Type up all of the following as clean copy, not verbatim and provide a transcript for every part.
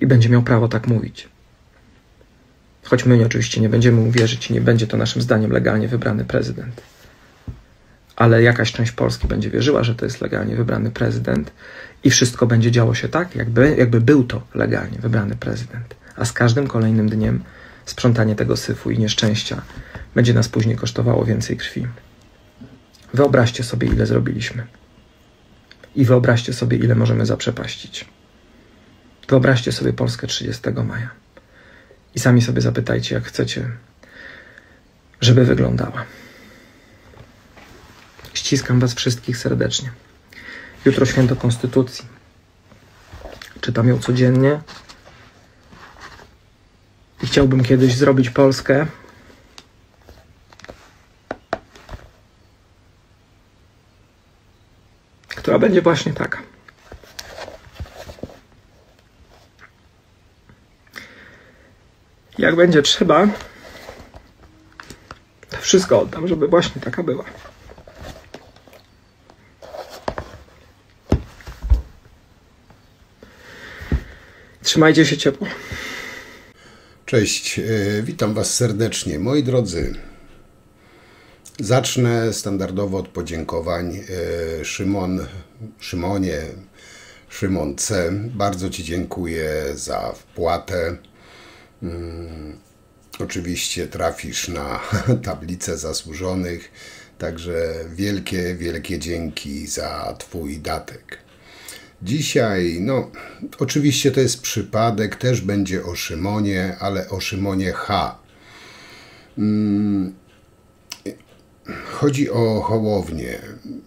i będzie miał prawo tak mówić. Choć my oczywiście nie będziemy mu wierzyć i nie będzie to naszym zdaniem legalnie wybrany prezydent. Ale jakaś część Polski będzie wierzyła, że to jest legalnie wybrany prezydent i wszystko będzie działo się tak, jakby był to legalnie wybrany prezydent. A z każdym kolejnym dniem sprzątanie tego syfu i nieszczęścia będzie nas później kosztowało więcej krwi. Wyobraźcie sobie, ile zrobiliśmy. I wyobraźcie sobie, ile możemy zaprzepaścić. Wyobraźcie sobie Polskę 30 maja. I sami sobie zapytajcie, jak chcecie, żeby wyglądała. Ściskam was wszystkich serdecznie. Jutro święto Konstytucji. Czytam ją codziennie. I chciałbym kiedyś zrobić Polskę, która będzie właśnie taka. Jak będzie trzeba, to wszystko oddam, żeby właśnie taka była. Trzymajcie się ciepło. Cześć, witam was serdecznie. Moi drodzy, zacznę standardowo od podziękowań. Szymon C. Bardzo ci dziękuję za wpłatę. Oczywiście trafisz na tablicę zasłużonych, także wielkie, wielkie dzięki za twój datek. Dzisiaj, oczywiście to jest przypadek, też będzie o Szymonie, ale o Szymonie H. Chodzi o Hołownię.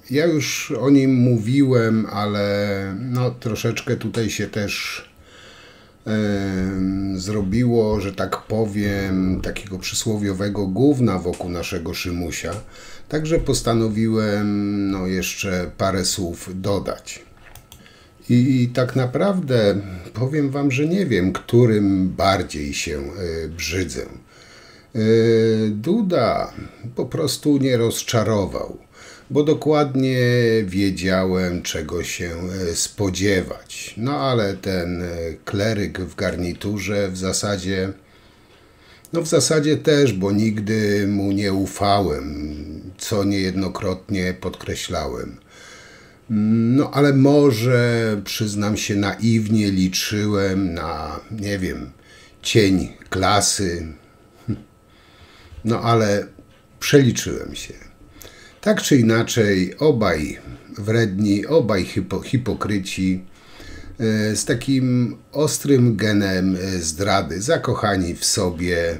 Ja już o nim mówiłem, ale troszeczkę tutaj się też zrobiło, że tak powiem, takiego przysłowiowego gówna wokół naszego Szymusia. Także postanowiłem jeszcze parę słów dodać. I tak naprawdę powiem wam, że nie wiem, którym bardziej się brzydzę. Duda po prostu nie rozczarował, bo dokładnie wiedziałem, czego się spodziewać. Ale ten kleryk w garniturze w zasadzie też, bo nigdy mu nie ufałem, co niejednokrotnie podkreślałem. Ale może, przyznam się, naiwnie liczyłem na, nie wiem, cień klasy. Ale przeliczyłem się. Tak czy inaczej, obaj wredni, obaj hipokryci, z takim ostrym genem zdrady, zakochani w sobie,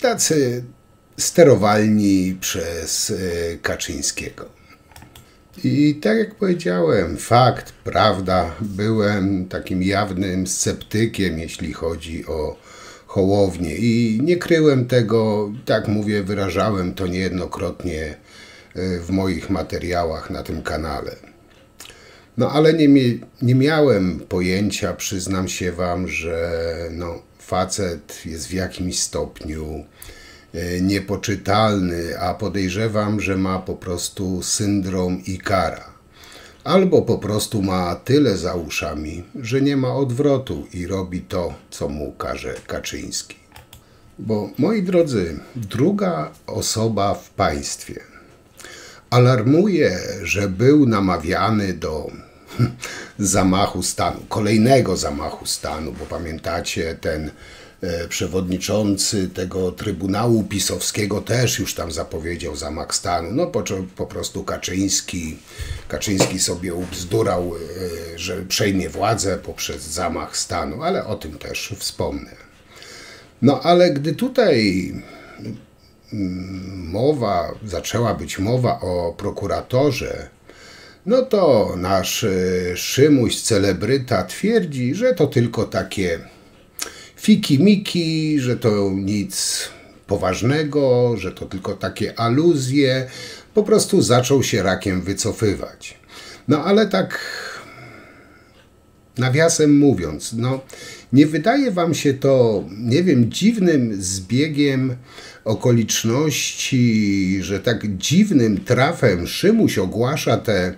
tacy sterowalni przez Kaczyńskiego. I tak jak powiedziałem, fakt, prawda, byłem takim jawnym sceptykiem, jeśli chodzi o Hołownię i nie kryłem tego, tak mówię, wyrażałem to niejednokrotnie w moich materiałach na tym kanale. Ale nie miałem pojęcia, przyznam się wam, że facet jest w jakimś stopniu niepoczytalny, a podejrzewam, że ma po prostu syndrom Ikara. Albo po prostu ma tyle za uszami, że nie ma odwrotu i robi to, co mu każe Kaczyński. Bo, moi drodzy, druga osoba w państwie alarmuje, że był namawiany do zamachu stanu, kolejnego zamachu stanu, bo pamiętacie, ten przewodniczący tego Trybunału Pisowskiego też już tam zapowiedział zamach stanu. Po prostu Kaczyński sobie ubzdurał, że przejmie władzę poprzez zamach stanu, ale o tym też wspomnę. Ale gdy tutaj zaczęła być mowa o prokuratorze, to nasz Szymuś, celebryta, twierdzi, że to tylko takie fiki-miki, że to nic poważnego, że to tylko takie aluzje. Po prostu zaczął się rakiem wycofywać. Ale tak nawiasem mówiąc, nie wydaje wam się to, nie wiem, dziwnym zbiegiem okoliczności, że tak dziwnym trafem Szymuś ogłasza te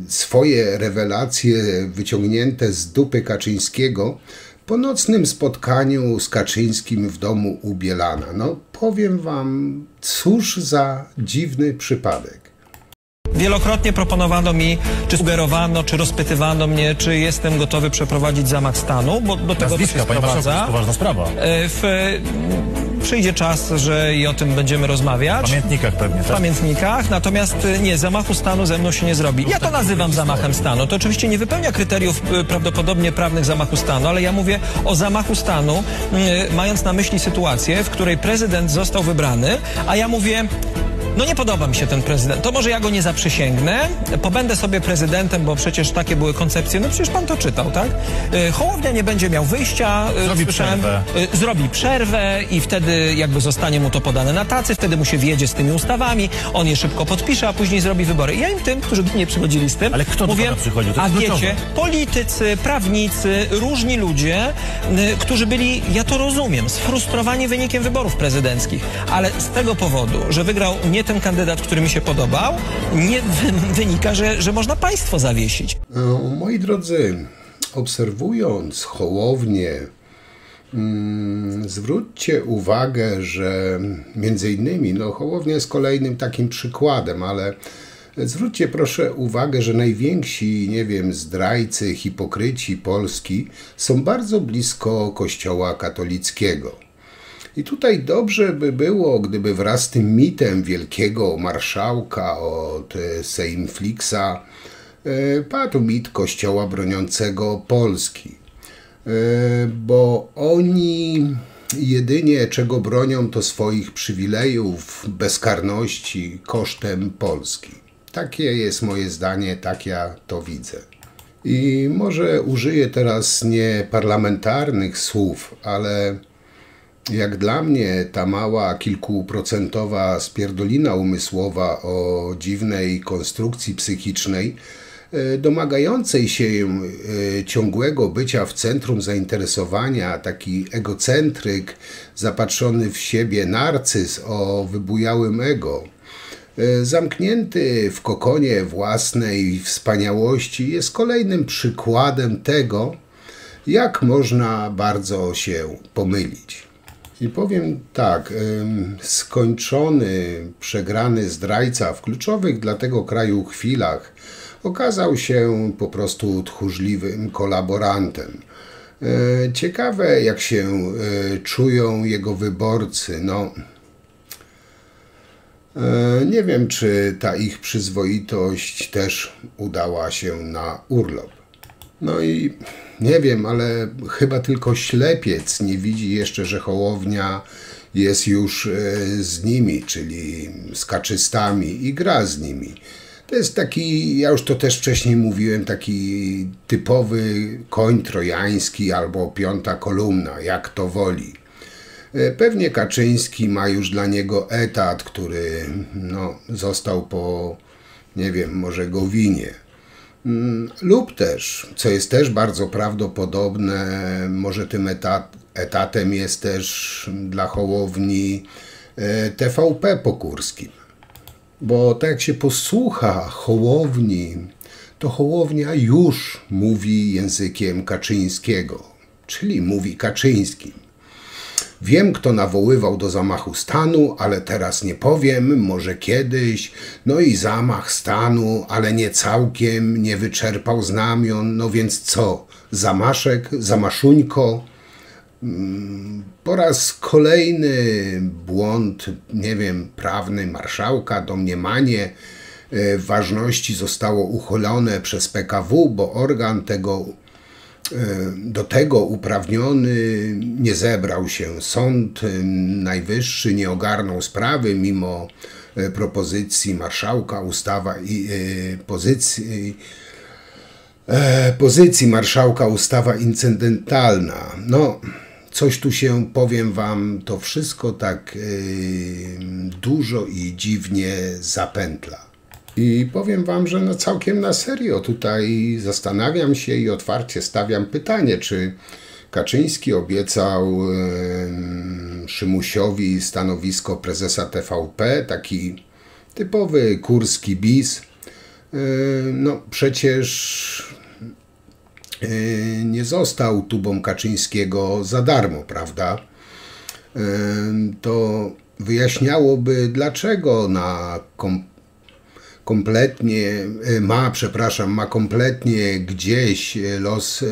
swoje rewelacje wyciągnięte z dupy Kaczyńskiego po nocnym spotkaniu z Kaczyńskim w domu u Bielana. No powiem wam, cóż za dziwny przypadek. Wielokrotnie proponowano mi, czy sugerowano, czy rozpytywano mnie, czy jestem gotowy przeprowadzić zamach stanu, bo do tego to się sprowadza. To jest poważna sprawa. Przyjdzie czas, że i o tym będziemy rozmawiać. W pamiętnikach pewnie, tak? W pamiętnikach, natomiast nie, zamachu stanu ze mną się nie zrobi. Ja to nazywam zamachem stanu. To oczywiście nie wypełnia kryteriów prawdopodobnie prawnych zamachu stanu, ale ja mówię o zamachu stanu, mając na myśli sytuację, w której prezydent został wybrany, a ja mówię... No nie podoba mi się ten prezydent. To może ja go nie zaprzysięgnę, pobędę sobie prezydentem, bo przecież takie były koncepcje. No przecież pan to czytał, tak? Hołownia nie będzie miał wyjścia. Zrobi przerwę i wtedy jakby zostanie mu to podane na tacy, wtedy mu się wjedzie z tymi ustawami, on je szybko podpisze, a później zrobi wybory. Ja im tym, którzy do mnie przychodzili z tym, ale kto mówię, do pana przychodził? a wiecie, politycy, prawnicy, różni ludzie, którzy byli, ja to rozumiem, sfrustrowani wynikiem wyborów prezydenckich, ale z tego powodu, że wygrał nie ten kandydat, który mi się podobał, nie wynika, że można państwo zawiesić. Moi drodzy, obserwując Hołownię, zwróćcie uwagę, że między innymi, no Hołownia jest kolejnym takim przykładem, ale zwróćcie proszę uwagę, że najwięksi, nie wiem, zdrajcy, hipokryci Polski są bardzo blisko Kościoła katolickiego. I tutaj dobrze by było, gdyby wraz z tym mitem wielkiego marszałka od Sejmflixa padł mit Kościoła broniącego Polski. Bo oni jedynie czego bronią to swoich przywilejów, bezkarności kosztem Polski. Takie jest moje zdanie, tak ja to widzę. I może użyję teraz nie parlamentarnych słów, ale... Jak dla mnie ta mała, kilkuprocentowa spierdolina umysłowa o dziwnej konstrukcji psychicznej, domagającej się ciągłego bycia w centrum zainteresowania, taki egocentryk, zapatrzony w siebie narcyz o wybujałym ego, zamknięty w kokonie własnej wspaniałości, jest kolejnym przykładem tego, jak można bardzo się pomylić. I powiem tak, skończony, przegrany zdrajca w kluczowych dla tego kraju chwilach okazał się po prostu tchórzliwym kolaborantem. Ciekawe, jak się czują jego wyborcy. No, nie wiem, czy ta ich przyzwoitość też udała się na urlop. No i nie wiem, ale chyba tylko ślepiec nie widzi jeszcze, że Hołownia jest już z nimi, czyli z kaczystami i gra z nimi. To jest taki, ja już to też wcześniej mówiłem, taki typowy koń trojański albo piąta kolumna, jak to woli. Pewnie Kaczyński ma już dla niego etat, który no, został po, nie wiem, może Gowinie. Lub też, co jest też bardzo prawdopodobne, może tym etatem jest też dla Hołowni TVP po Kurskim. Bo tak jak się posłucha Hołowni, to Hołownia już mówi językiem Kaczyńskiego, czyli mówi Kaczyńskim. Wiem, kto nawoływał do zamachu stanu, ale teraz nie powiem, może kiedyś. No i zamach stanu, ale nie całkiem, nie wyczerpał znamion. No więc co? Zamaszek, zamaszuńko? Po raz kolejny błąd, nie wiem, prawny marszałka, domniemanie ważności zostało uchylone przez PKW, bo organ do tego uprawniony nie zebrał się. Sąd Najwyższy nie ogarnął sprawy mimo propozycji marszałka, pozycji marszałka ustawa incydentalna. No, coś tu się, powiem wam, to wszystko tak dużo i dziwnie zapętla. I powiem wam, że no całkiem na serio tutaj zastanawiam się i otwarcie stawiam pytanie, czy Kaczyński obiecał Szymusiowi stanowisko prezesa TVP, taki typowy kurski bis, No przecież nie został tubą Kaczyńskiego za darmo, prawda? To wyjaśniałoby, dlaczego ma kompletnie gdzieś los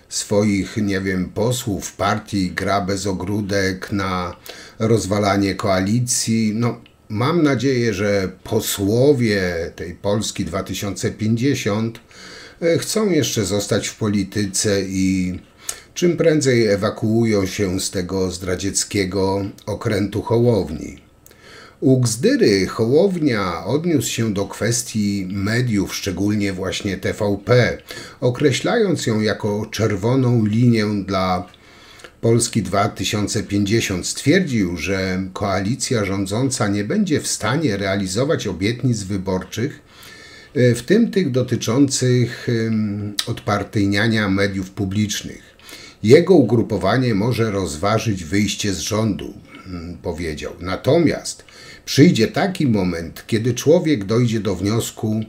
swoich, nie wiem, posłów partii gra bez ogródek na rozwalanie koalicji. No, mam nadzieję, że posłowie tej Polski 2050 chcą jeszcze zostać w polityce i czym prędzej ewakuują się z tego zdradzieckiego okrętu Hołowni. U Gzdyry Hołownia odniósł się do kwestii mediów, szczególnie właśnie TVP, określając ją jako czerwoną linię dla Polski 2050. Stwierdził, że koalicja rządząca nie będzie w stanie realizować obietnic wyborczych, w tym tych dotyczących odpartyjniania mediów publicznych. Jego ugrupowanie może rozważyć wyjście z rządu, powiedział. Natomiast przyjdzie taki moment, kiedy człowiek dojdzie do wniosku,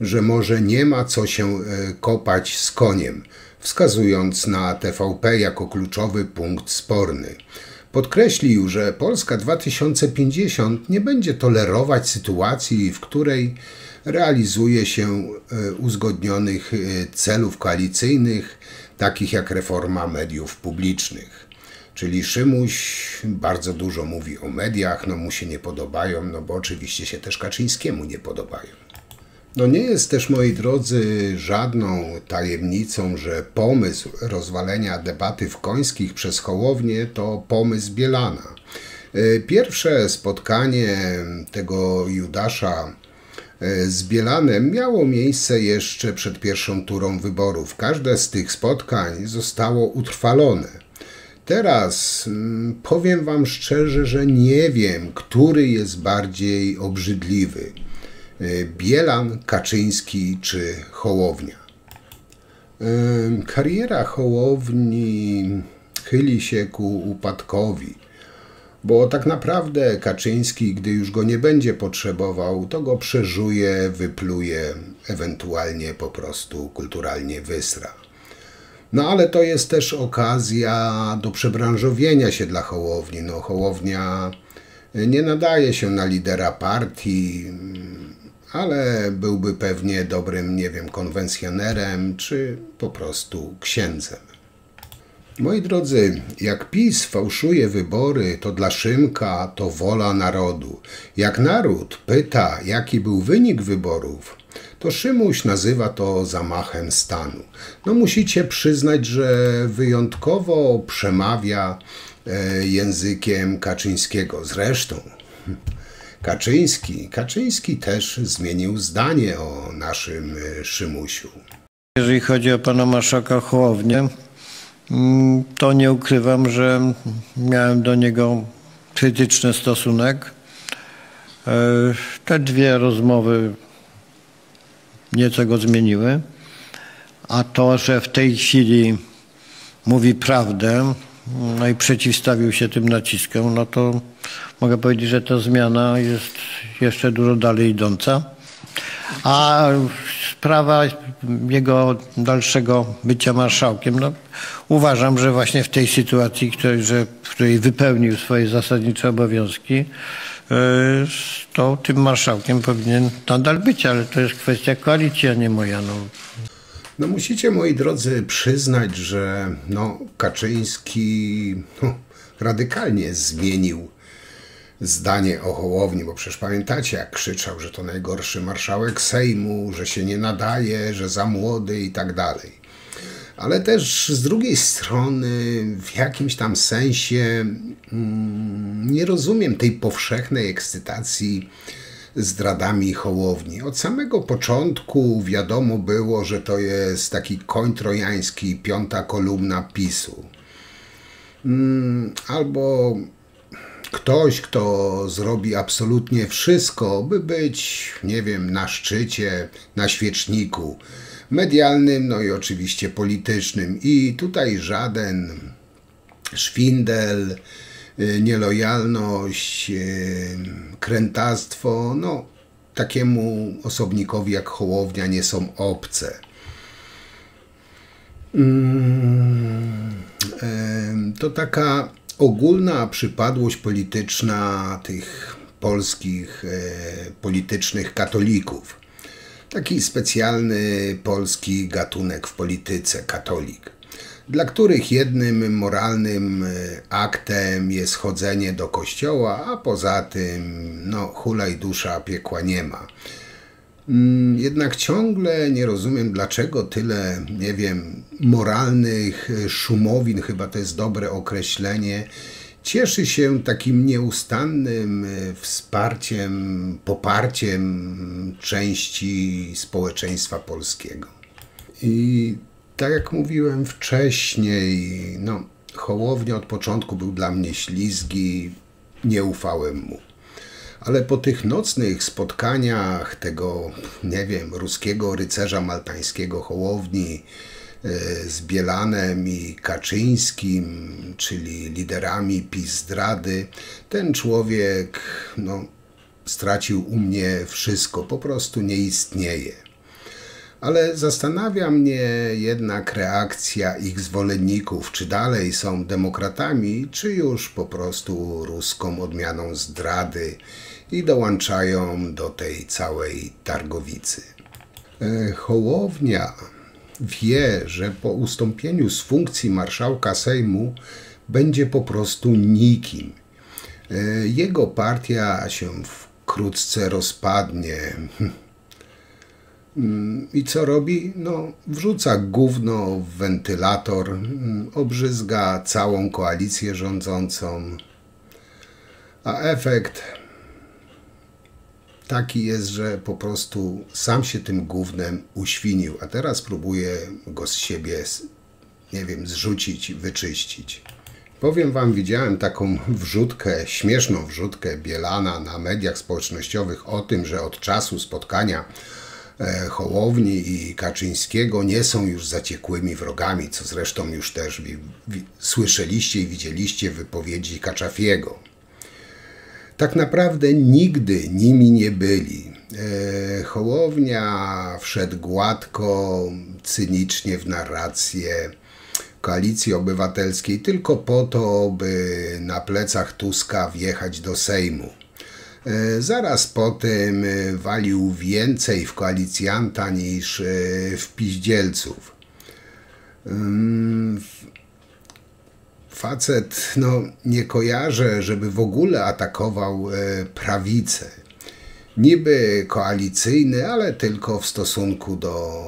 że może nie ma co się kopać z koniem, wskazując na TVP jako kluczowy punkt sporny. Podkreślił, że Polska 2050 nie będzie tolerować sytuacji, w której realizuje się uzgodnionych celów koalicyjnych, takich jak reforma mediów publicznych. Czyli Szymuś bardzo dużo mówi o mediach, no mu się nie podobają, no bo oczywiście się też Kaczyńskiemu nie podobają. No nie jest też, moi drodzy, żadną tajemnicą, że pomysł rozwalenia debaty w Końskich przez Hołownię to pomysł Bielana. Pierwsze spotkanie tego Judasza z Bielanem miało miejsce jeszcze przed pierwszą turą wyborów. Każde z tych spotkań zostało utrwalone. Teraz powiem wam szczerze, że nie wiem, który jest bardziej obrzydliwy. Bielan, Kaczyński czy Hołownia. Kariera Hołowni chyli się ku upadkowi, bo tak naprawdę Kaczyński, gdy już go nie będzie potrzebował, to go przeżuje, wypluje, ewentualnie po prostu kulturalnie wysra. No ale to jest też okazja do przebranżowienia się dla Hołowni. No, Hołownia nie nadaje się na lidera partii, ale byłby pewnie dobrym, nie wiem, konwencjonerem czy po prostu księdzem. Moi drodzy, jak PiS fałszuje wybory, to dla Szymka to wola narodu. Jak naród pyta, jaki był wynik wyborów, to Szymuś nazywa to zamachem stanu. No musicie przyznać, że wyjątkowo przemawia językiem Kaczyńskiego. Zresztą Kaczyński też zmienił zdanie o naszym Szymusiu. Jeżeli chodzi o pana marszałka Hołownię, to nie ukrywam, że miałem do niego krytyczny stosunek. Te dwie rozmowy nieco go zmieniły, a to, że w tej chwili mówi prawdę, no i przeciwstawił się tym naciskom, no to mogę powiedzieć, że ta zmiana jest jeszcze dużo dalej idąca. A sprawa jego dalszego bycia marszałkiem, no uważam, że właśnie w tej sytuacji, w której wypełnił swoje zasadnicze obowiązki, to tym marszałkiem powinien nadal być, ale to jest kwestia koalicji, a nie moja. No musicie, moi drodzy, przyznać, że Kaczyński radykalnie zmienił zdanie o Hołowni, bo przecież pamiętacie, jak krzyczał, że to najgorszy marszałek Sejmu, że się nie nadaje, że za młody i tak dalej. Ale też z drugiej strony w jakimś tam sensie nie rozumiem tej powszechnej ekscytacji zdradami Hołowni. Od samego początku wiadomo było, że to jest taki koń trojański, piąta kolumna PiS-u. Albo ktoś, kto zrobi absolutnie wszystko, by być, nie wiem, na szczycie, na świeczniku medialnym, no i oczywiście politycznym. I tutaj żaden szwindel, nielojalność, krętactwo, takiemu osobnikowi jak Hołownia nie są obce. To taka ogólna przypadłość polityczna tych polskich politycznych katolików. Taki specjalny polski gatunek w polityce, katolik, dla których jednym moralnym aktem jest chodzenie do kościoła, a poza tym, no, hulaj dusza, piekła nie ma. Jednak ciągle nie rozumiem, dlaczego tyle, nie wiem, moralnych szumowin, chyba to jest dobre określenie, cieszy się takim nieustannym wsparciem, poparciem części społeczeństwa polskiego. I tak jak mówiłem wcześniej, no, Hołownia od początku był dla mnie ślizgi, nie ufałem mu. Ale po tych nocnych spotkaniach tego, nie wiem, ruskiego rycerza maltańskiego Hołowni z Bielanem i Kaczyńskim, czyli liderami PiS zdrady, ten człowiek, no, stracił u mnie wszystko, po prostu nie istnieje. Ale zastanawia mnie jednak reakcja ich zwolenników, czy dalej są demokratami, czy już po prostu ruską odmianą zdrady i dołączają do tej całej targowicy. Hołownia wie, że po ustąpieniu z funkcji marszałka Sejmu będzie po prostu nikim. Jego partia się wkrótce rozpadnie. I co robi? No, wrzuca gówno w wentylator, obrzydza całą koalicję rządzącą, a efekt taki jest, że po prostu sam się tym gównem uświnił, a teraz próbuje go z siebie, nie wiem, zrzucić, wyczyścić. Powiem wam, widziałem taką wrzutkę, śmieszną wrzutkę Bielana na mediach społecznościowych o tym, że od czasu spotkania Hołowni i Kaczyńskiego nie są już zaciekłymi wrogami, co zresztą już też słyszeliście i widzieliście w wypowiedzi Kaczafiego. Tak naprawdę nigdy nimi nie byli. Hołownia wszedł gładko, cynicznie w narrację Koalicji Obywatelskiej tylko po to, by na plecach Tuska wjechać do Sejmu. Zaraz potem walił więcej w koalicjanta niż w piździelców. Facet, no, nie kojarzę, żeby w ogóle atakował prawicę. Niby koalicyjny, ale tylko w stosunku do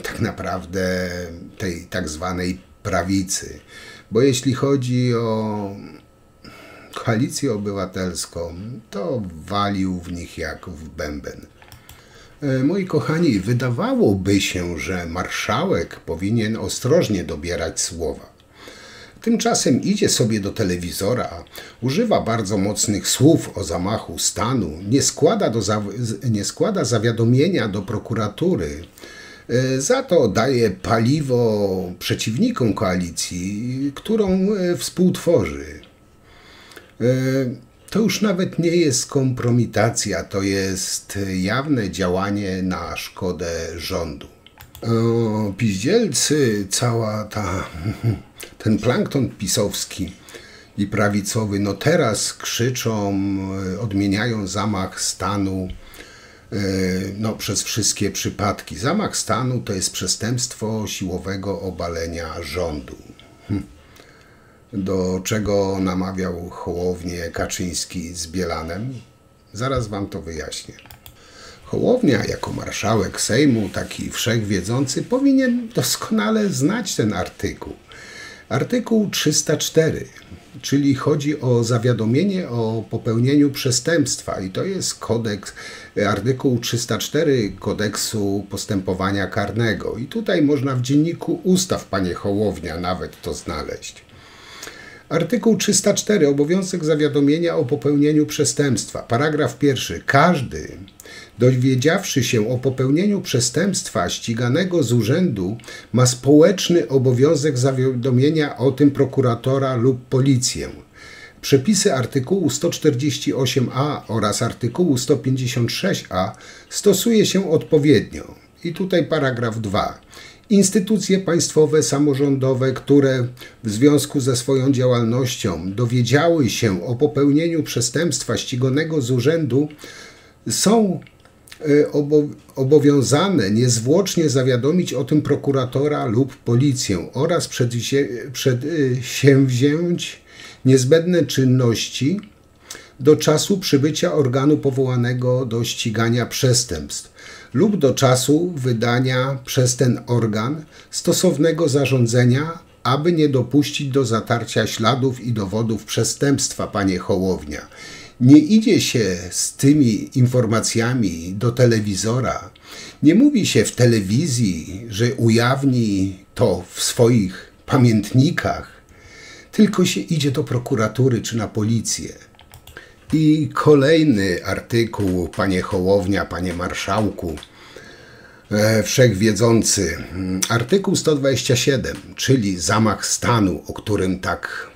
tak naprawdę tej tak zwanej prawicy. Bo jeśli chodzi o Koalicję Obywatelską, to walił w nich jak w bęben. Moi kochani, wydawałoby się, że marszałek powinien ostrożnie dobierać słowa. Tymczasem idzie sobie do telewizora, używa bardzo mocnych słów o zamachu stanu, nie składa zawiadomienia do prokuratury, za to daje paliwo przeciwnikom koalicji, którą współtworzy. To już nawet nie jest kompromitacja, to jest jawne działanie na szkodę rządu. Piździelcy, ten plankton pisowski i prawicowy, no teraz krzyczą, odmieniają zamach stanu, no, przez wszystkie przypadki. Zamach stanu to jest przestępstwo siłowego obalenia rządu. Do czego namawiał Hołownię Kaczyński z Bielanem? Zaraz wam to wyjaśnię. Hołownia jako marszałek Sejmu, taki wszechwiedzący, powinien doskonale znać ten artykuł. Artykuł 304, czyli chodzi o zawiadomienie o popełnieniu przestępstwa i to jest artykuł 304 Kodeksu Postępowania Karnego. I tutaj można w Dzienniku Ustaw, panie Hołownia, nawet to znaleźć. Artykuł 304. Obowiązek zawiadomienia o popełnieniu przestępstwa. Paragraf 1. Każdy, dowiedziawszy się o popełnieniu przestępstwa ściganego z urzędu, ma społeczny obowiązek zawiadomienia o tym prokuratora lub policję. Przepisy artykułu 148a oraz artykułu 156a stosuje się odpowiednio. I tutaj paragraf 2. Instytucje państwowe, samorządowe, które w związku ze swoją działalnością dowiedziały się o popełnieniu przestępstwa ściganego z urzędu, są obowiązane niezwłocznie zawiadomić o tym prokuratora lub policję oraz przedsięwziąć niezbędne czynności do czasu przybycia organu powołanego do ścigania przestępstw lub do czasu wydania przez ten organ stosownego zarządzenia, aby nie dopuścić do zatarcia śladów i dowodów przestępstwa, panie Hołownia. Nie idzie się z tymi informacjami do telewizora. Nie mówi się w telewizji, że ujawni to w swoich pamiętnikach, tylko się idzie do prokuratury czy na policję. I kolejny artykuł, panie Hołownia, panie marszałku, wszechwiedzący. Artykuł 127, czyli zamach stanu, o którym tak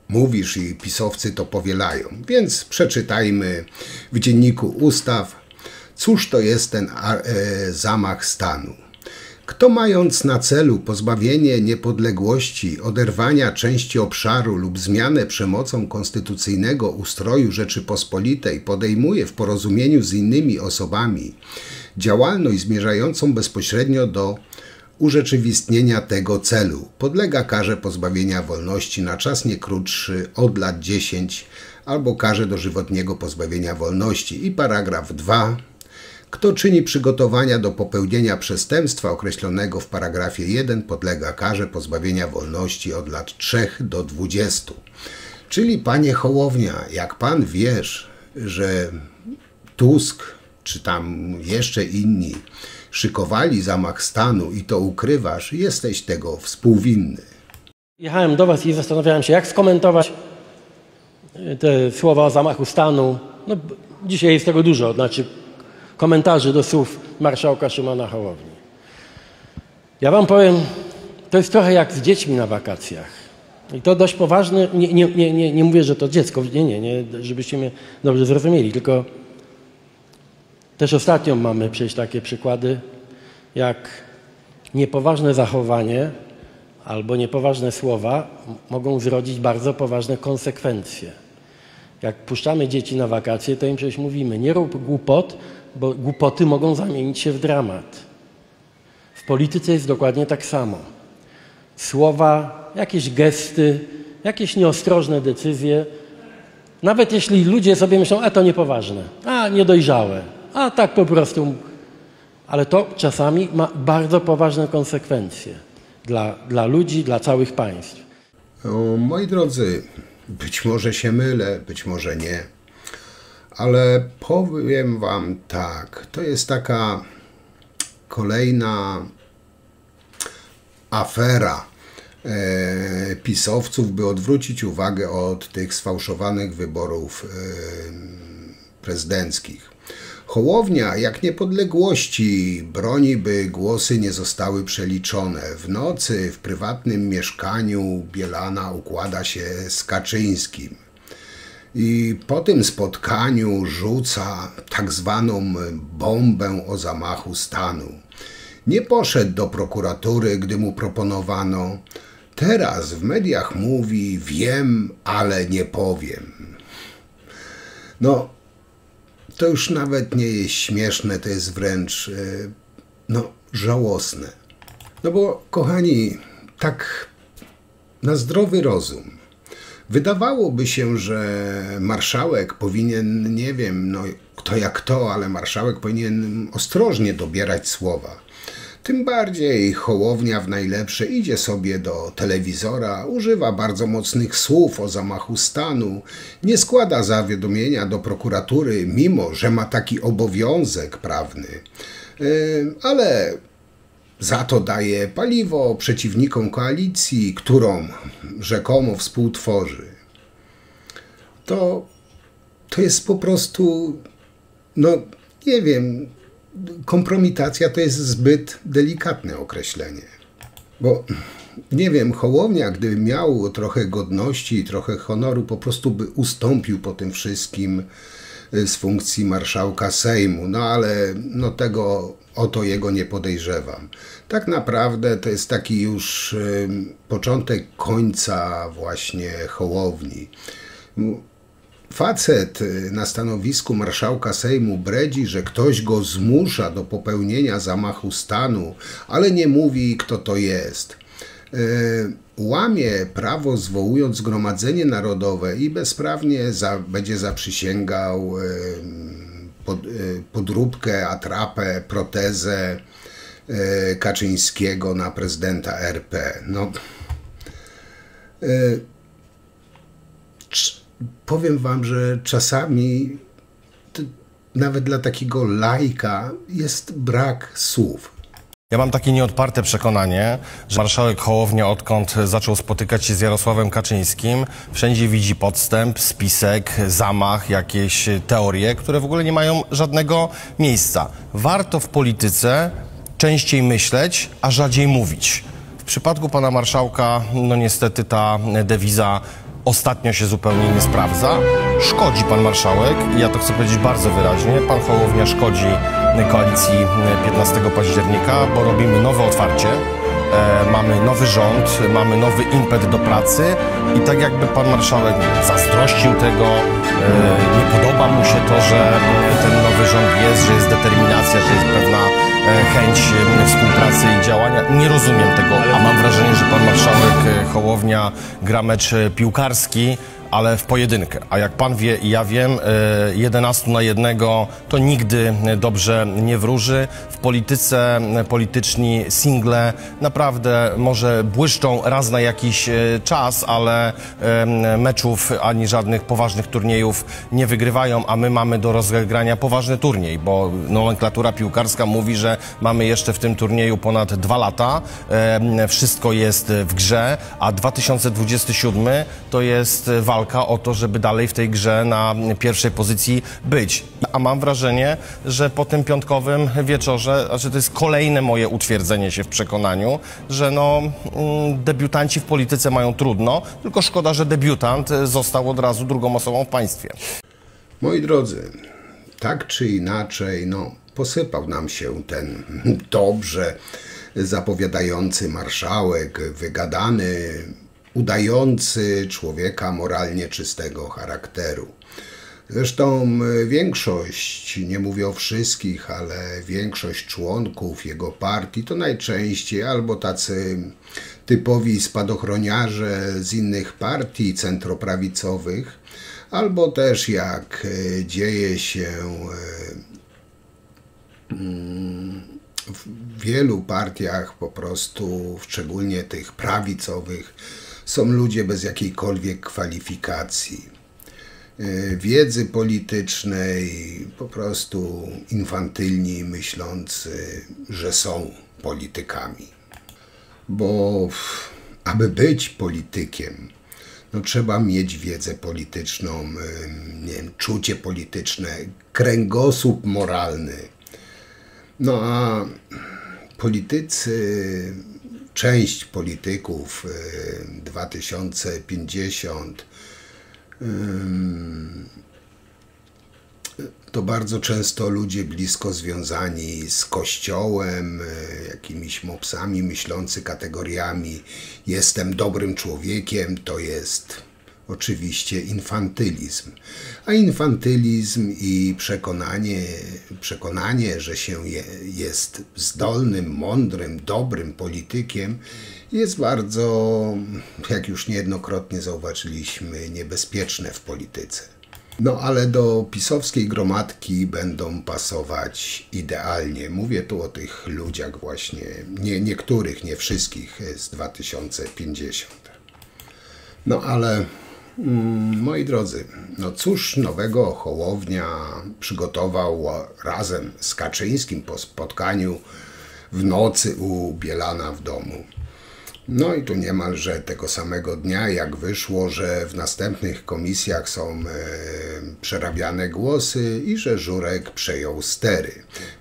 mówisz i pisowcy to powielają. Więc przeczytajmy w Dzienniku Ustaw, cóż to jest ten zamach stanu. Kto mając na celu pozbawienie niepodległości, oderwania części obszaru lub zmianę przemocą konstytucyjnego ustroju Rzeczypospolitej podejmuje w porozumieniu z innymi osobami działalność zmierzającą bezpośrednio do urzeczywistnienia tego celu, podlega karze pozbawienia wolności na czas nie krótszy od lat 10 albo karze dożywotniego pozbawienia wolności. I paragraf 2. Kto czyni przygotowania do popełnienia przestępstwa określonego w paragrafie 1, podlega karze pozbawienia wolności od lat 3 do 20. Czyli, panie Hołownia, jak pan wiesz, że Tusk czy tam jeszcze inni szykowali zamach stanu i to ukrywasz, jesteś tego współwinny. Jechałem do was i zastanawiałem się, jak skomentować te słowa o zamachu stanu. No, dzisiaj jest tego dużo, znaczy komentarzy do słów marszałka Szymona Hołowni. Ja wam powiem, to jest trochę jak z dziećmi na wakacjach. I to dość poważne, nie mówię, że to dziecko, nie, żebyście mnie dobrze zrozumieli, tylko też ostatnio mamy przecież takie przykłady, jak niepoważne zachowanie albo niepoważne słowa mogą zrodzić bardzo poważne konsekwencje. Jak puszczamy dzieci na wakacje, to im przecież mówimy, nie rób głupot, bo głupoty mogą zamienić się w dramat. W polityce jest dokładnie tak samo. Słowa, jakieś gesty, jakieś nieostrożne decyzje, nawet jeśli ludzie sobie myślą, a to niepoważne, a niedojrzałe, a tak po prostu, ale to czasami ma bardzo poważne konsekwencje dla ludzi, dla całych państw. Moi drodzy, być może się mylę, być może nie, ale powiem wam tak, to jest taka kolejna afera pisowców, by odwrócić uwagę od tych sfałszowanych wyborów prezydenckich. Hołownia, jak niepodległości, broni, by głosy nie zostały przeliczone. W nocy w prywatnym mieszkaniu Bielana układa się z Kaczyńskim. I po tym spotkaniu rzuca tak zwaną bombę o zamachu stanu. Nie poszedł do prokuratury, gdy mu proponowano. Teraz w mediach mówi, wiem, ale nie powiem. No, to już nawet nie jest śmieszne, to jest wręcz żałosne. No bo, kochani, tak na zdrowy rozum, wydawałoby się, że marszałek powinien, nie wiem, kto jak to, ale marszałek powinien ostrożnie dobierać słowa. Tym bardziej Hołownia w najlepsze idzie sobie do telewizora, używa bardzo mocnych słów o zamachu stanu, nie składa zawiadomienia do prokuratury, mimo że ma taki obowiązek prawny, ale za to daje paliwo przeciwnikom koalicji, którą rzekomo współtworzy. To jest po prostu, nie wiem, kompromitacja to jest zbyt delikatne określenie, bo nie wiem, Hołownia, gdyby miał trochę godności i trochę honoru, po prostu by ustąpił po tym wszystkim z funkcji marszałka Sejmu. No ale no tego o to jego nie podejrzewam. Tak naprawdę to jest taki już początek końca właśnie Hołowni. Facet na stanowisku marszałka Sejmu bredzi, że ktoś go zmusza do popełnienia zamachu stanu, ale nie mówi, kto to jest. Łamie prawo, zwołując Zgromadzenie Narodowe i bezprawnie będzie zaprzysięgał podróbkę, atrapę, protezę Kaczyńskiego na prezydenta RP. No, powiem wam, że czasami nawet dla takiego laika jest brak słów. Ja mam takie nieodparte przekonanie, że marszałek Hołownia, odkąd zaczął spotykać się z Jarosławem Kaczyńskim, wszędzie widzi podstęp, spisek, zamach, jakieś teorie, które w ogóle nie mają żadnego miejsca. Warto w polityce częściej myśleć, a rzadziej mówić. W przypadku pana marszałka, no niestety ta dewiza ostatnio się zupełnie nie sprawdza. Szkodzi pan marszałek i ja to chcę powiedzieć bardzo wyraźnie. Pan Hołownia szkodzi koalicji 15 października, bo robimy nowe otwarcie, mamy nowy rząd, mamy nowy impet do pracy i tak jakby pan marszałek zazdrościł tego, nie podoba mu się to, że ten nowy rząd jest, że jest determinacja, że jest pewna chęć współpracy i działania. Nie rozumiem tego, a mam wrażenie, że pan marszałek Hołownia gra mecz piłkarski, ale w pojedynkę. A jak pan wie i ja wiem, 11 na 1 to nigdy dobrze nie wróży. W polityce polityczni single naprawdę może błyszczą raz na jakiś czas, ale meczów ani żadnych poważnych turniejów nie wygrywają, a my mamy do rozegrania poważny turniej, bo nomenklatura piłkarska mówi, że mamy jeszcze w tym turnieju ponad 2 lata. Wszystko jest w grze, a 2027 to jest walka o to, żeby dalej w tej grze na pierwszej pozycji być. A mam wrażenie, że po tym piątkowym wieczorze, znaczy to jest kolejne moje utwierdzenie się w przekonaniu, że no, debiutanci w polityce mają trudno, tylko szkoda, że debiutant został od razu drugą osobą w państwie. Moi drodzy, tak czy inaczej, no, posypał nam się ten dobrze zapowiadający marszałek, wygadany, udający człowieka moralnie czystego charakteru. Zresztą większość, nie mówię o wszystkich, ale większość członków jego partii to najczęściej albo tacy typowi spadochroniarze z innych partii centroprawicowych, albo też jak dzieje się w wielu partiach, po prostu szczególnie tych prawicowych, są ludzie bez jakiejkolwiek kwalifikacji, wiedzy politycznej, po prostu infantylni, myślący, że są politykami. Bo aby być politykiem, no trzeba mieć wiedzę polityczną, nie wiem, czucie polityczne, kręgosłup moralny. No a politycy, część polityków 2050 to bardzo często ludzie blisko związani z Kościołem, jakimiś mopsami myślący kategoriami jestem dobrym człowiekiem, to jest oczywiście infantylizm. A infantylizm i przekonanie, że się jest zdolnym, mądrym, dobrym politykiem jest bardzo, jak już niejednokrotnie zauważyliśmy, niebezpieczne w polityce. No ale do pisowskiej gromadki będą pasować idealnie. Mówię tu o tych ludziach właśnie, niektórych, nie wszystkich z 2050. No ale moi drodzy, no cóż nowego Hołownia przygotował razem z Kaczyńskim po spotkaniu w nocy u Bielana w domu. No i tu niemalże tego samego dnia, jak wyszło, że w następnych komisjach są przerabiane głosy i że Żurek przejął stery.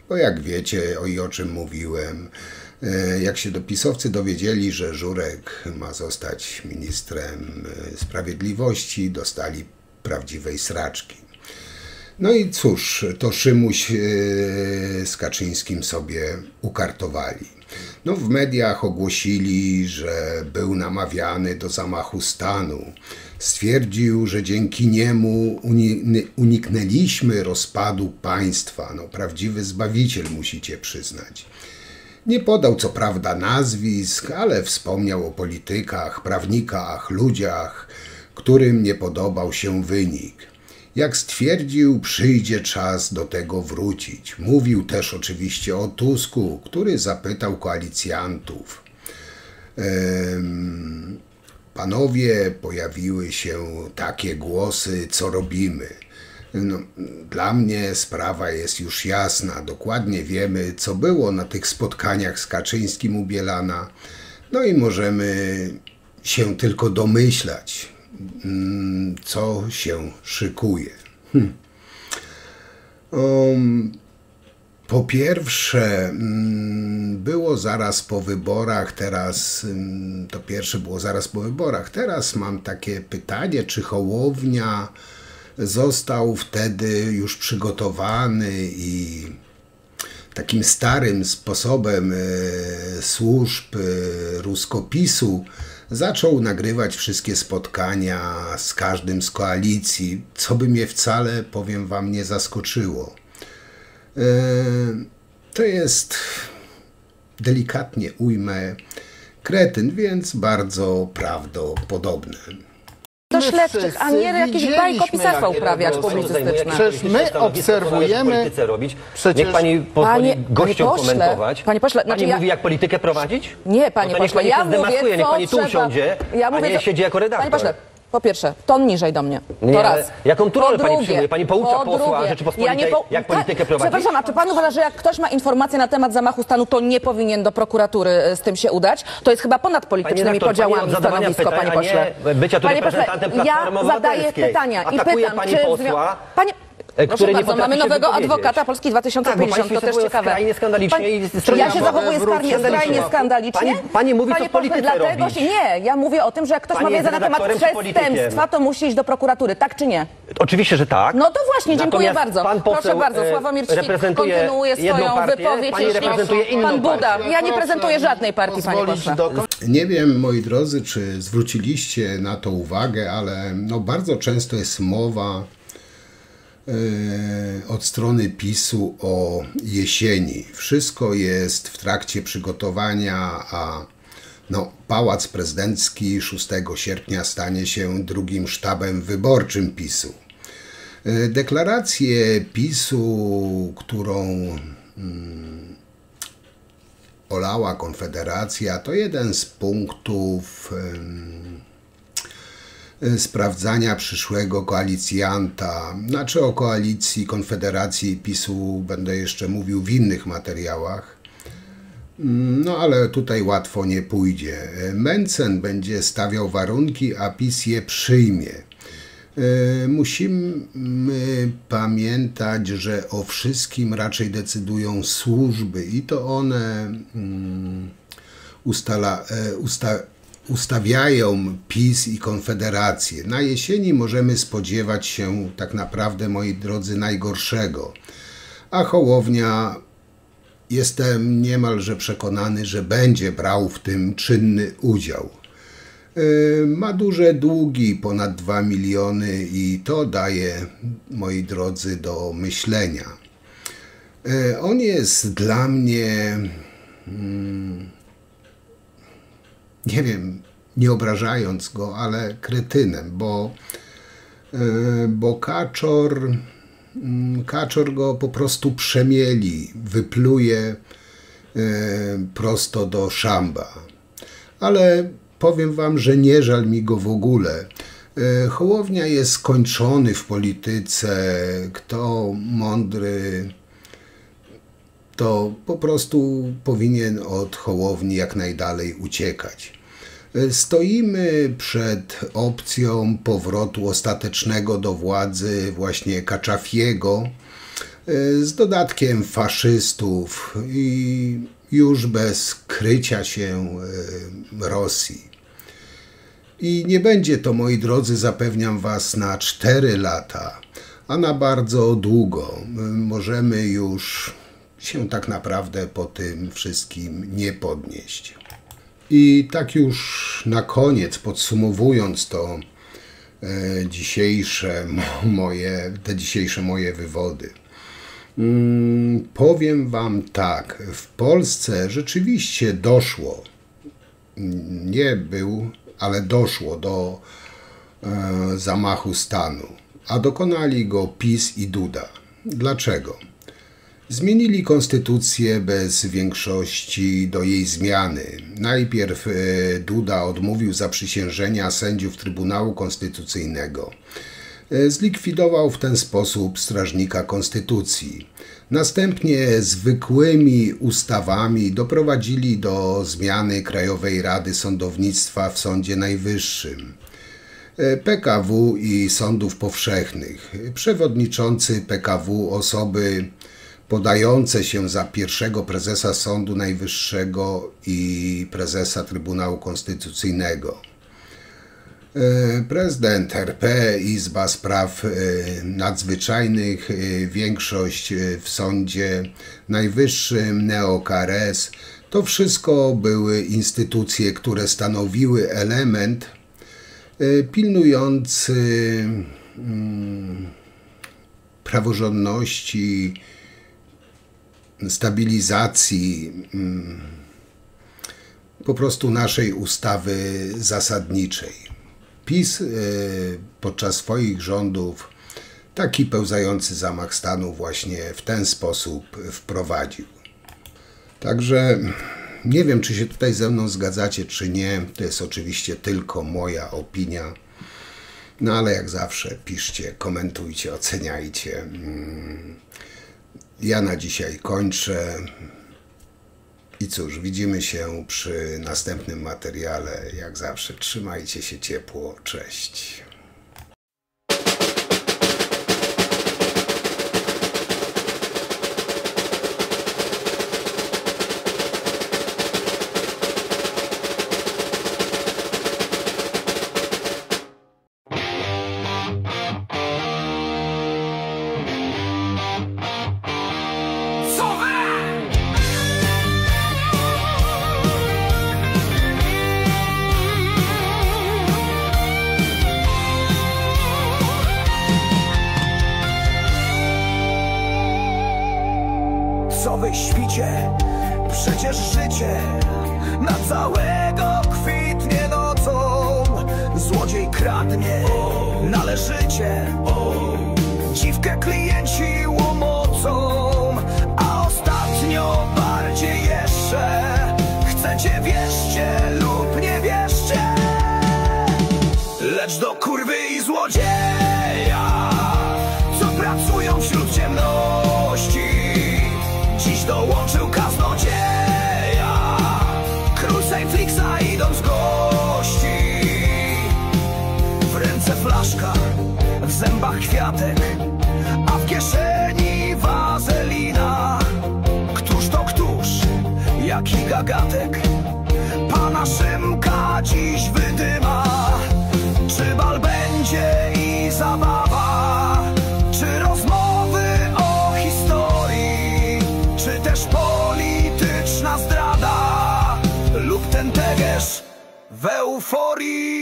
Bo jak wiecie, o czym mówiłem, jak się dopisowcy dowiedzieli, że Żurek ma zostać ministrem sprawiedliwości, dostali prawdziwej sraczki. No i cóż, to Szymuś z Kaczyńskim sobie ukartowali. No, w mediach ogłosili, że był namawiany do zamachu stanu. Stwierdził, że dzięki niemu uniknęliśmy rozpadu państwa. No, prawdziwy zbawiciel, musicie przyznać. Nie podał co prawda nazwisk, ale wspomniał o politykach, prawnikach, ludziach, którym nie podobał się wynik. Jak stwierdził, przyjdzie czas do tego wrócić. Mówił też oczywiście o Tusku, który zapytał koalicjantów. Panowie, pojawiły się takie głosy, co robimy? No, dla mnie sprawa jest już jasna. Dokładnie wiemy, co było na tych spotkaniach z Kaczyńskim u Bielana. No i możemy się tylko domyślać, co się szykuje. Po pierwsze, było zaraz po wyborach, to pierwsze było zaraz po wyborach. Teraz mam takie pytanie, czy Hołownia został wtedy już przygotowany i takim starym sposobem służb ruskopisu zaczął nagrywać wszystkie spotkania z każdym z koalicji, co by mnie wcale, powiem wam, nie zaskoczyło. To jest, delikatnie ujmę, kretyn, więc bardzo prawdopodobne. Do śledczych, a nie jakieś bajkopisarstwa uprawiać publicystyczne. Przecież my obserwujemy... Niech pani pozwoli gościom komentować. Panie pośle, pani mówi, jak politykę prowadzić? Nie, panie pośle, ja mówię, niech pani tu usiądzie, a nie siedzi jako redaktor. Panie pośle, po pierwsze, ton niżej do mnie. Nie, to raz. Jaką tu rolę pani przyjmuje? Pani poucza posła Rzeczypospolitej, jak politykę prowadzić? Przepraszam, a czy pan uważa, że jak ktoś ma informacje na temat zamachu stanu, to nie powinien do prokuratury z tym się udać? To jest chyba ponad politycznymi podziałami stanowisko, panie pośle. Bycia tu reprezentantem Platformy ja zadaję pytania i pytam, pani posła, proszę bardzo, mamy nowego adwokata Polski 2050, to też ciekawe. Ja się zachowuję skrajnie skandalicznie? Pani mówi, co w polityce robić. Nie, ja mówię o tym, że jak ktoś ma wiedzę na temat przestępstwa, to musi iść do prokuratury, tak czy nie? Oczywiście, że tak. No to właśnie, dziękuję bardzo. Proszę bardzo, Sławomir Ćwik kontynuuje swoją wypowiedź. Pan Buda, ja nie prezentuję żadnej partii, panie pośle. Nie wiem, moi drodzy, czy zwróciliście na to uwagę, ale no bardzo często jest mowa od strony PiS-u o jesieni. Wszystko jest w trakcie przygotowania, a no, Pałac Prezydencki 6 sierpnia stanie się drugim sztabem wyborczym PiS-u. Deklarację PiS-u, którą olała Konfederacja, to jeden z punktów sprawdzania przyszłego koalicjanta. Znaczy o koalicji Konfederacji i PiS-u będę jeszcze mówił w innych materiałach. No ale tutaj łatwo nie pójdzie. Mencen będzie stawiał warunki, a PiS je przyjmie. Musimy pamiętać, że o wszystkim raczej decydują służby i to one ustawiają PiS i Konfederację. Na jesieni możemy spodziewać się tak naprawdę, moi drodzy, najgorszego. A Hołownia, jestem niemalże przekonany, że będzie brał w tym czynny udział. Ma duże długi, ponad 2 miliony i to daje, moi drodzy, do myślenia. On jest dla mnie... nie wiem, nie obrażając go, ale kretynem, bo Kaczor go po prostu przemieli, wypluje prosto do szamba. Ale powiem wam, że nie żal mi go w ogóle. Hołownia jest skończony w polityce. Kto mądry, to po prostu powinien od Hołowni jak najdalej uciekać. Stoimy przed opcją powrotu ostatecznego do władzy właśnie Kaczafiego z dodatkiem faszystów i już bez krycia się Rosji. I nie będzie to, moi drodzy, zapewniam was, na 4 lata, a na bardzo długo. Możemy już się tak naprawdę po tym wszystkim nie podnieść. I tak już na koniec, podsumowując to te dzisiejsze moje wywody, powiem wam tak, w Polsce rzeczywiście doszło, ale doszło do zamachu stanu, a dokonali go PiS i Duda. Dlaczego? Zmienili konstytucję bez większości do jej zmiany. Najpierw Duda odmówił zaprzysiężenia sędziów Trybunału Konstytucyjnego. Zlikwidował w ten sposób strażnika konstytucji. Następnie zwykłymi ustawami doprowadzili do zmiany Krajowej Rady Sądownictwa w Sądzie Najwyższym, PKW i sądów powszechnych. Przewodniczący PKW, osoby podające się za pierwszego prezesa Sądu Najwyższego i prezesa Trybunału Konstytucyjnego. Prezydent RP, Izba Spraw Nadzwyczajnych, większość w Sądzie Najwyższym, neo-KRS. To wszystko były instytucje, które stanowiły element pilnujący praworządności, stabilizacji po prostu naszej ustawy zasadniczej. PiS podczas swoich rządów taki pełzający zamach stanu właśnie w ten sposób wprowadził. Także nie wiem, czy się tutaj ze mną zgadzacie, czy nie. To jest oczywiście tylko moja opinia. No ale jak zawsze piszcie, komentujcie, oceniajcie. Ja na dzisiaj kończę. I cóż, widzimy się przy następnym materiale. Jak zawsze, trzymajcie się ciepło. Cześć. Co wy śpicie? Przecież życie na całego kwitnie nocą. Złodziej kradnie należycie, dziwkę klienci łomocą, a ostatnio bardziej jeszcze chcecie, wierzcie lub nie wierzcie, lecz do kurwy i złodzieja, co pracują wśród ciemności, dziś dołączył kaznodzieja. Król Sejflixa idąc gości, w ręce flaszka, w zębach kwiatek, a w kieszeni wazelina. Któż to któż, jaki gagatek pana Szymka dziś wydyma? Czy bal będzie i zabawa, czy rozmowy o historii, czy też polityczna zdrada, lub ten teges w euforii?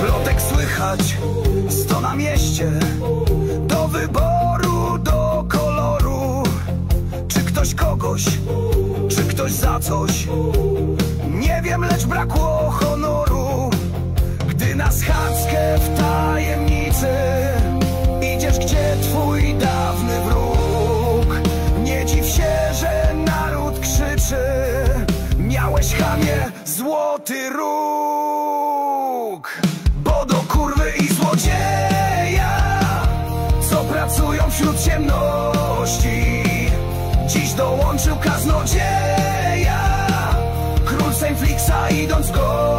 Plotek słychać 100 na mieście, do wyboru, do koloru. Czy ktoś kogoś, czy ktoś za coś, nie wiem, lecz brakło honoru. Gdy na schadzkę w tajemnicy idziesz, gdzie twój dawny wróg, nie dziw się, że naród krzyczy. Miałeś, chamie, zło złoty róg. Bo do kurwy i złodzieja, co pracują wśród ciemności, dziś dołączył kaznodzieja, król Sejmflixa idąc go.